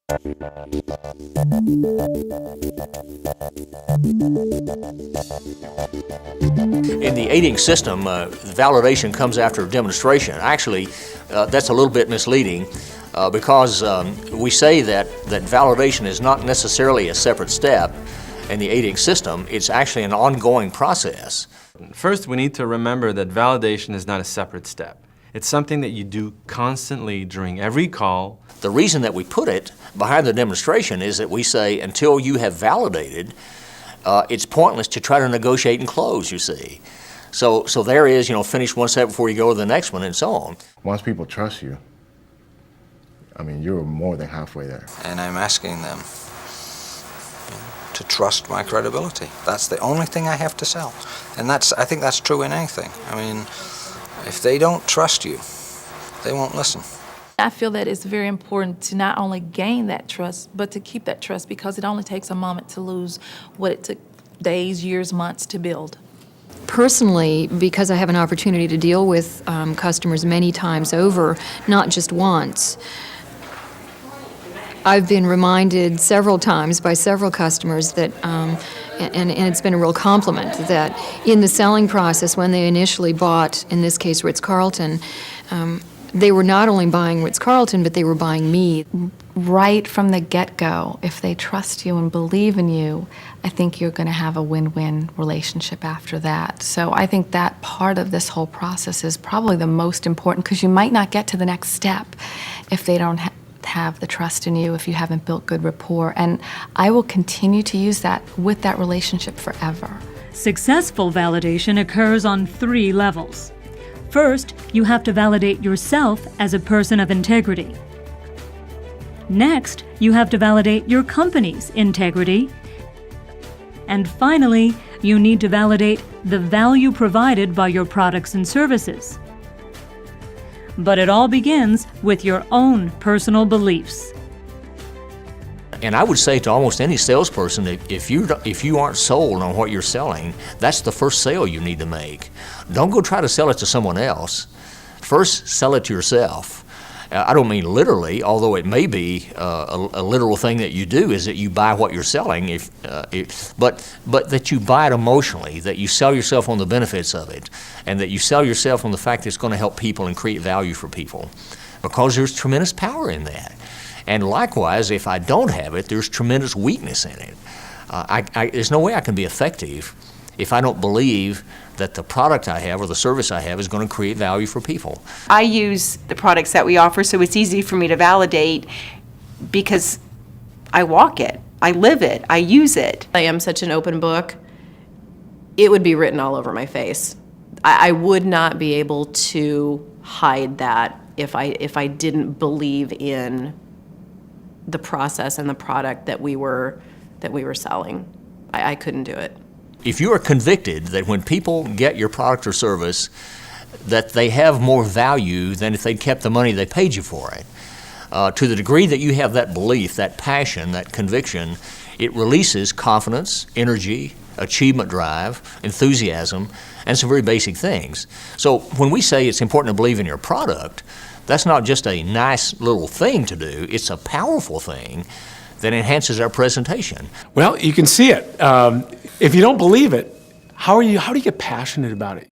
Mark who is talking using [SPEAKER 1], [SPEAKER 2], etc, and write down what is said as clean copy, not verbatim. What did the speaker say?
[SPEAKER 1] In the 8 system, validation comes after demonstration. Actually, that's a little bit misleading because we say that validation is not necessarily a separate step in the 8 system. It's actually an ongoing process.
[SPEAKER 2] First, we need to remember that validation is not a separate step. It's something that you do constantly during every call.
[SPEAKER 1] The reason that we put it behind the demonstration is that we say until you have validated, it's pointless to try to negotiate and close, you see. So there is, finish one step before you go to the next one and so on.
[SPEAKER 3] Once people trust you, I mean, you're more than halfway there.
[SPEAKER 4] And I'm asking them to trust my credibility. That's the only thing I have to sell. And I think that's true in anything. I mean, if they don't trust you, they won't listen.
[SPEAKER 5] I feel that it's very important to not only gain that trust, but to keep that trust, because it only takes a moment to lose what it took days, years, months to build.
[SPEAKER 6] Personally, because I have an opportunity to deal with customers many times over, not just once, I've been reminded several times by several customers that, and it's been a real compliment, that in the selling process when they initially bought, in this case, Ritz-Carlton, they were not only buying Ritz-Carlton, but they were buying me.
[SPEAKER 5] Right from the get-go, if they trust you and believe in you, I think you're going to have a win-win relationship after that. So I think that part of this whole process is probably the most important, because you might not get to the next step if they don't have the trust in you, if you haven't built good rapport. And I will continue to use that with that relationship forever.
[SPEAKER 7] Successful validation occurs on 3 levels. First, you have to validate yourself as a person of integrity. Next, you have to validate your company's integrity. And finally, you need to validate the value provided by your products and services. But it all begins with your own personal beliefs.
[SPEAKER 1] And I would say to almost any salesperson that if you aren't sold on what you're selling, that's the first sale you need to make. Don't go try to sell it to someone else. First, sell it to yourself. I don't mean literally, although it may be a literal thing that you do, is that you buy what you're selling, but that you buy it emotionally, that you sell yourself on the benefits of it, and that you sell yourself on the fact that it's going to help people and create value for people, because there's tremendous power in that. And likewise, if I don't have it, there's tremendous weakness in it. There's no way I can be effective if I don't believe that the product I have or the service I have is going to create value for people.
[SPEAKER 8] I use the products that we offer, so it's easy for me to validate because I walk it, I live it, I use it.
[SPEAKER 9] I am such an open book, it would be written all over my face. I would not be able to hide that if I didn't believe in the process and the product that we were selling. I couldn't do it.
[SPEAKER 1] If you are convicted that when people get your product or service, that they have more value than if they'd kept the money they paid you for it, to the degree that you have that belief, that passion, that conviction, it releases confidence, energy, achievement drive, enthusiasm, and some very basic things. So when we say it's important to believe in your product, that's not just a nice little thing to do, it's a powerful thing that enhances our presentation.
[SPEAKER 10] Well, you can see it. If you don't believe it, how do you get passionate about it?